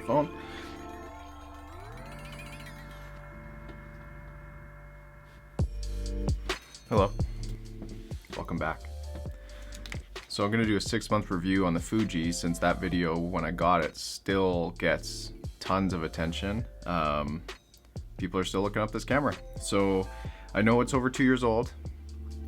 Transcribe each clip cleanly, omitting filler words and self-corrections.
phone. Hello, welcome back. So I'm gonna do a 6-month review on the Fuji, since that video when I got it still gets tons of attention. People are still looking up this camera. So I know it's over 2 years old,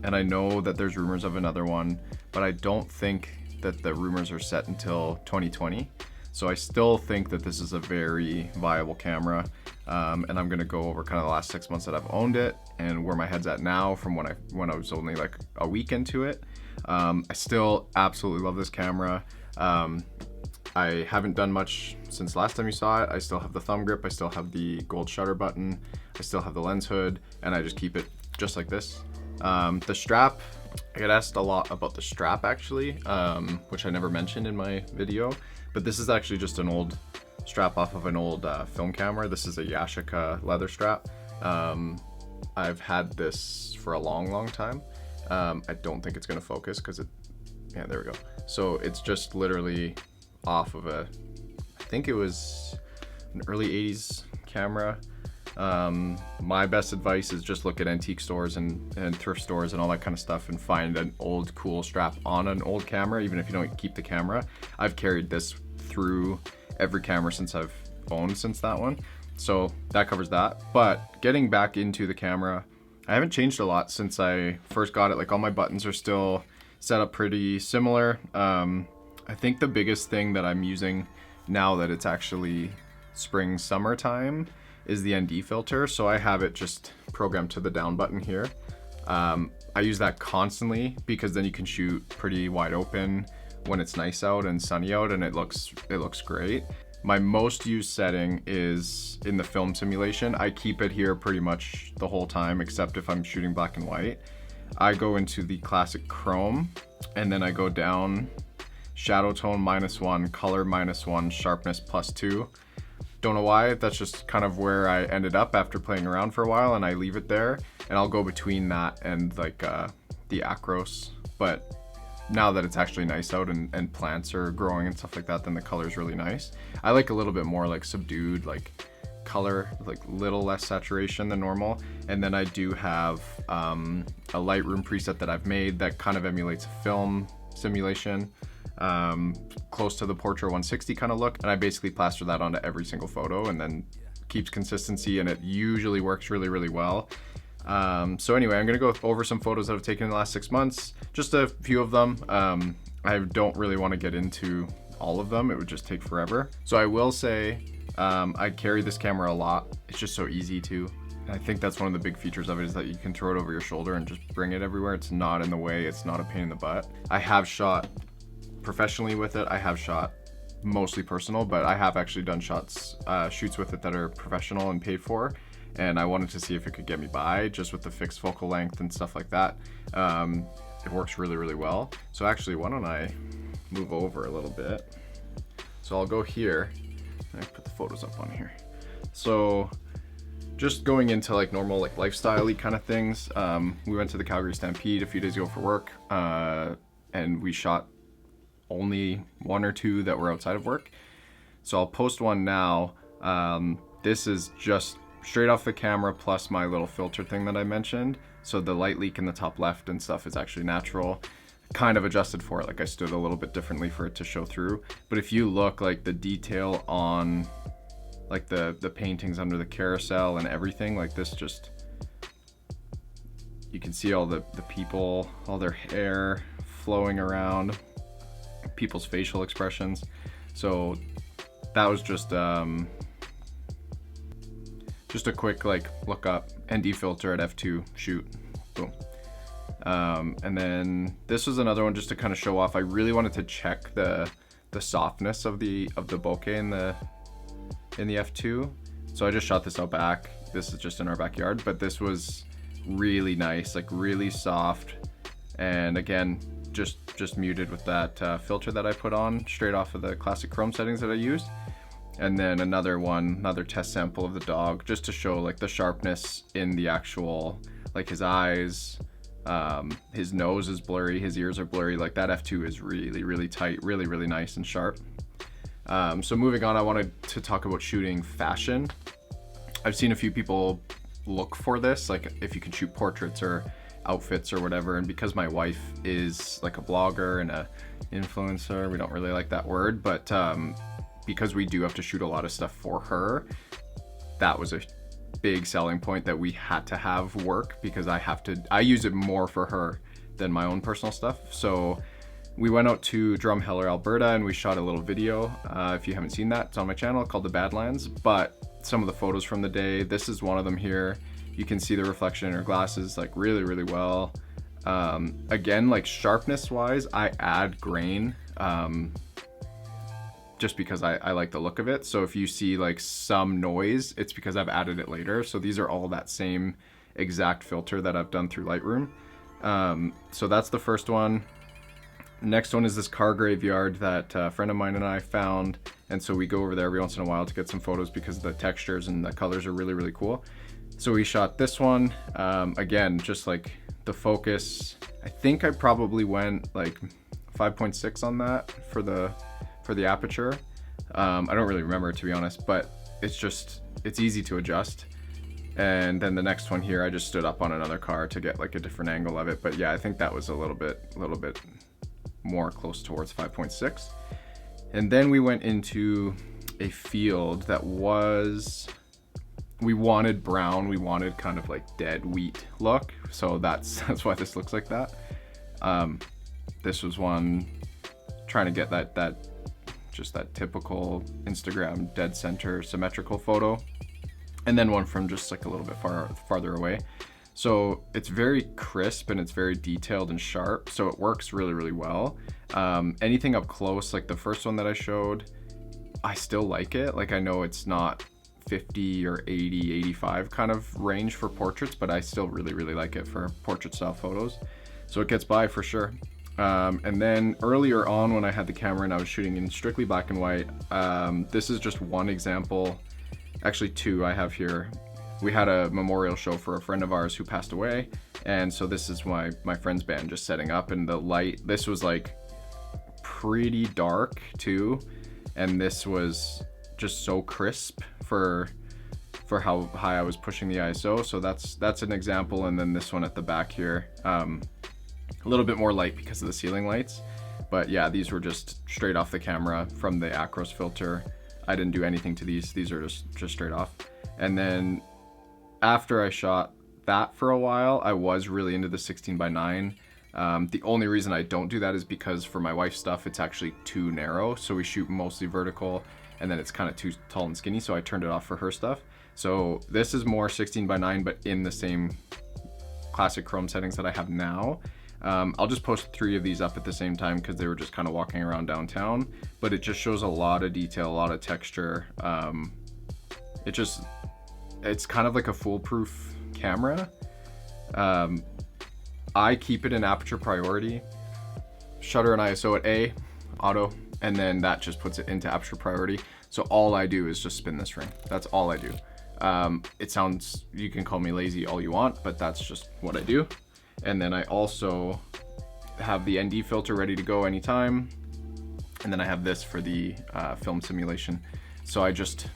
and I know that there's rumors of another one, but I don't think that the rumors are set until 2020. So I still think that this is a very viable camera, and I'm gonna go over kind of the last 6 months that I've owned it and where my head's at now from when I was only like a week into it. I still absolutely love this camera. I haven't done much since last time you saw it. I still have the thumb grip, I still have the gold shutter button, I still have the lens hood, and I just keep it just like this. The strap, I get asked a lot about the strap actually, which I never mentioned in my video, but this is actually just an old strap off of an old film camera. This is a Yashica leather strap. I've had this for a long time. I don't think it's gonna focus because yeah, there we go. So it's just literally off of I think it was an early 80s camera. My best advice is just look at antique stores and thrift stores and all that kind of stuff and find an old cool strap on an old camera, even if you don't keep the camera. I've carried this through every camera since I've owned since that one. So that covers that. But getting back into the camera, I haven't changed a lot since I first got it. Like all my buttons are still set up pretty similar. I think the biggest thing that I'm using now that it's actually spring summertime is the ND filter. So I have it just programmed to the down button here. I use that constantly because then you can shoot pretty wide open when it's nice out and sunny out, and it looks great. My most used setting is in the film simulation. I keep it here pretty much the whole time, except if I'm shooting black and white. I go into the classic chrome, and then I go down shadow tone -1, color -1, sharpness +2. Don't know why, that's just kind of where I ended up after playing around for a while, and I leave it there, and I'll go between that and like the acros. But now that it's actually nice out and plants are growing and stuff like that, then the color is really nice. I like a little bit more like subdued like color, like little less saturation than normal. And then I do have a Lightroom preset that I've made that kind of emulates a film simulation, close to the Portra 160 kind of look, and I basically plaster that onto every single photo and then keeps consistency, and it usually works really well. So anyway, I'm gonna go over some photos that I've taken in the last 6 months, just a few of them. I don't really want to get into all of them, it would just take forever. So I will say, I carry this camera a lot. It's just so easy to. And I think that's one of the big features of it, is that you can throw it over your shoulder and just bring it everywhere. It's not in the way, it's not a pain in the butt. I have shot professionally with it, I have shot mostly personal, but I have actually done shoots with it that are professional and paid for. And I wanted to see if it could get me by just with the fixed focal length and stuff like that. It works really well. So actually, why don't I move over a little bit? So I'll go here and I put the photos up on here. So just going into like normal like lifestyle-y kind of things. We went to the Calgary Stampede a few days ago for work, and we shot only 1 or 2 that were outside of work. So I'll post one now. This is just straight off the camera plus my little filter thing that I mentioned. So the light leak in the top left and stuff is actually natural. Kind of adjusted for it, like I stood a little bit differently for it to show through. But if you look, like the detail on like the paintings under the carousel and everything, like this, just you can see all the people, all their hair flowing around, people's facial expressions. So that was just a quick like look up ND filter at f2, shoot, boom. And then this was another one just to kind of show off. I really wanted to check the softness of the bokeh in the f2. So I just shot this out back. This is just in our backyard, but this was really nice, like really soft. And again, just muted with that filter that I put on straight off of the classic chrome settings that I used. And then another test sample of the dog, just to show like the sharpness in the actual, like his eyes, his nose is blurry, his ears are blurry. Like that f2 is really tight, really nice and sharp. So moving on, I wanted to talk about shooting fashion. I've seen a few people look for this, like if you can shoot portraits or outfits or whatever, and because my wife is like a blogger and a influencer, we don't really like that word, but because we do have to shoot a lot of stuff for her, that was a big selling point that we had to have work, because I use it more for her than my own personal stuff. So we went out to Drumheller, Alberta, and we shot a little video. If you haven't seen that, it's on my channel called The Badlands. But some of the photos from the day, this is one of them here. You can see the reflection in her glasses like really, really well. Again, like sharpness wise, I add grain just because I like the look of it. So if you see like some noise, it's because I've added it later. So these are all that same exact filter that I've done through Lightroom. So that's the first one. Next one is this car graveyard that a friend of mine and I found. And so we go over there every once in a while to get some photos because the textures and the colors are really, really cool. So we shot this one. Again, just like the focus, I think I probably went like 5.6 on that for the aperture. I don't really remember, to be honest, but it's easy to adjust. And then the next one here, I just stood up on another car to get like a different angle of it. But yeah, I think that was a little bit more close towards 5.6. And then we went into a field that we wanted brown, we wanted kind of like dead wheat look. So that's why this looks like that. This was one trying to get that typical Instagram dead center symmetrical photo. And then one from just like a little bit farther away. So it's very crisp and it's very detailed and sharp. So it works really, really well. Anything up close, like the first one that I showed, I still like it. Like I know it's not 50 or 80, 85 kind of range for portraits, but I still really, really like it for portrait style photos. So it gets by for sure. And then earlier on when I had the camera and I was shooting in strictly black and white, this is just one example, actually two I have here. We had a memorial show for a friend of ours who passed away. And so this is my friend's band just setting up, and the light, this was like pretty dark too. And this was just so crisp for how high I was pushing the ISO. So that's an example. And then this one at the back here, a little bit more light because of the ceiling lights. But yeah, these were just straight off the camera from the Acros filter. I didn't do anything to these. These are just straight off. And then after I shot that for a while, I was really into the 16:9. The only reason I don't do that is because for my wife's stuff, it's actually too narrow. So we shoot mostly vertical, and then it's kind of too tall and skinny. So I turned it off for her stuff. So this is more 16:9, but in the same classic chrome settings that I have now. I'll just post 3 of these up at the same time because they were just kind of walking around downtown, but it just shows a lot of detail, a lot of texture. It's kind of like a foolproof camera. I keep it in aperture priority, shutter and ISO at A, auto, and then that just puts it into aperture priority. So all I do is just spin this ring. That's all I do. It sounds, you can call me lazy all you want, but that's just what I do. And then I also have the ND filter ready to go anytime. And then I have this for the film simulation. So I just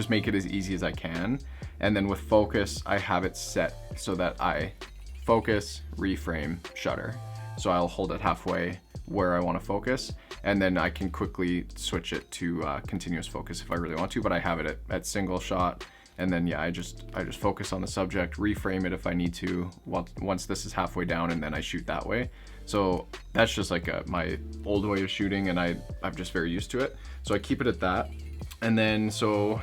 make it as easy as I can. And then with focus, I have it set so that I focus, reframe, shutter. So I'll hold it halfway where I want to focus, and then I can quickly switch it to continuous focus if I really want to, but I have it at single shot. And then yeah, I just focus on the subject, reframe it if I need to once this is halfway down, and then I shoot that way. So that's just like my old way of shooting, and I'm just very used to it. So I keep it at that. And then so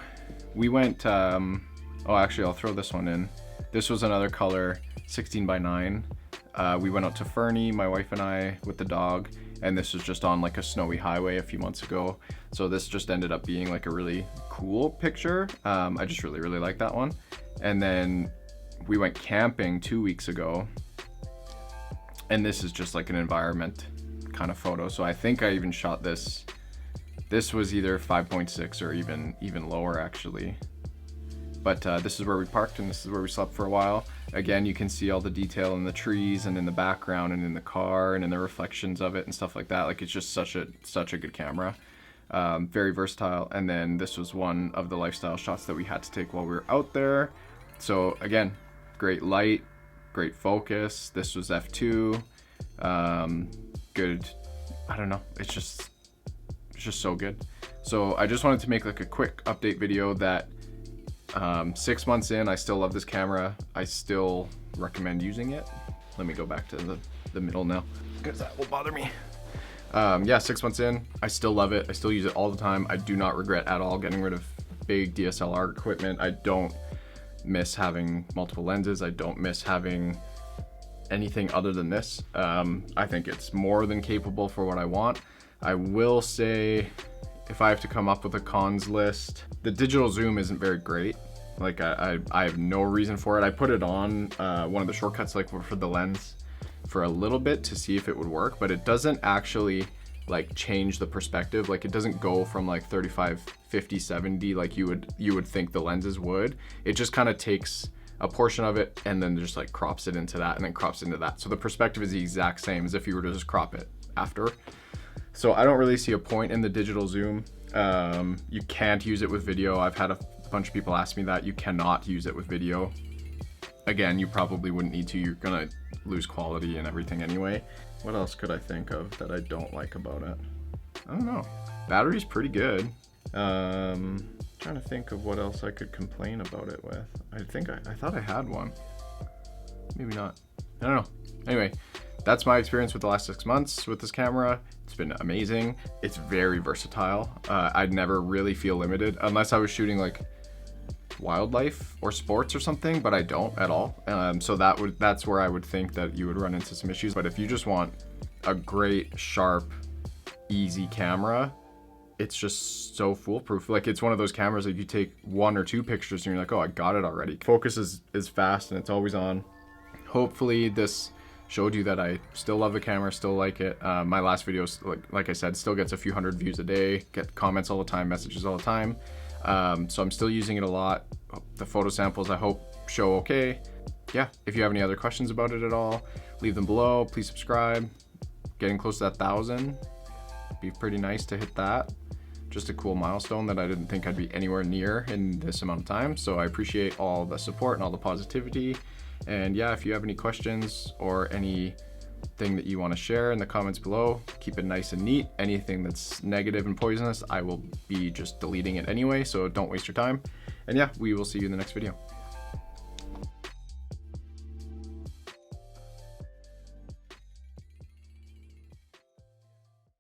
we went, oh actually I'll throw this one in. This was another color, 16:9. We went out to Fernie, my wife and I, with the dog, and this was just on like a snowy highway a few months ago. So this just ended up being like a really cool picture. I just really, really like that one. And then we went camping 2 weeks ago, and this is just like an environment kind of photo. So I think I even shot this. This was either 5.6 or even lower actually. But this is where we parked, and this is where we slept for a while. Again, you can see all the detail in the trees and in the background and in the car and in the reflections of it and stuff like that. Like, it's just such a good camera. Very versatile. And then this was one of the lifestyle shots that we had to take while we were out there. So again, great light, great focus. This was f2. Good, I don't know, it's just so good. So I just wanted to make like a quick update video that 6 months in, I still love this camera. I still recommend using it. Let me go back to the middle now, because that will bother me. Yeah, 6 months in, I still love it. I still use it all the time. I do not regret at all getting rid of big DSLR equipment. I don't miss having multiple lenses. I don't miss having anything other than this. I think it's more than capable for what I want. I will say, if I have to come up with a cons list, the digital zoom isn't very great. Like I have no reason for it. I put it on one of the shortcuts like for the lens for a little bit to see if it would work, but it doesn't actually like change the perspective. Like it doesn't go from like 35, 50, 70 like you would think the lenses would. It just kind of takes a portion of it and then just like crops it into that and then crops into that. So the perspective is the exact same as if you were to just crop it after. So I don't really see a point in the digital zoom. You can't use it with video. I've had a bunch of people ask me that. You cannot use it with video. Again, you probably wouldn't need to. You're gonna lose quality and everything anyway. What else could I think of that I don't like about it? I don't know. Battery's pretty good. Trying to think of what else I could complain about it with. I thought I had one. Maybe not. I don't know. Anyway, that's my experience with the last 6 months with this camera. It's been amazing. It's very versatile. I'd never really feel limited unless I was shooting like wildlife or sports or something, but I don't at all. So that's where I would think that you would run into some issues. But if you just want a great, sharp, easy camera, it's just so foolproof. Like it's one of those cameras that you take 1 or 2 pictures and you're like, oh, I got it already. Focus is fast and it's always on. Hopefully this showed you that I still love the camera, still like it. My last video, like I said, still gets a few hundred views a day, get comments all the time, messages all the time. So I'm still using it a lot. The photo samples I hope show okay. Yeah, if you have any other questions about it at all, leave them below. Please subscribe. Getting close to that 1,000. Be pretty nice to hit that. Just a cool milestone that I didn't think I'd be anywhere near in this amount of time. So I appreciate all the support and all the positivity. And yeah, if you have any questions or anything that you want to share in the comments below, keep it nice and neat. Anything that's negative and poisonous, I will be just deleting it anyway, so don't waste your time. And yeah, we will see you in the next video.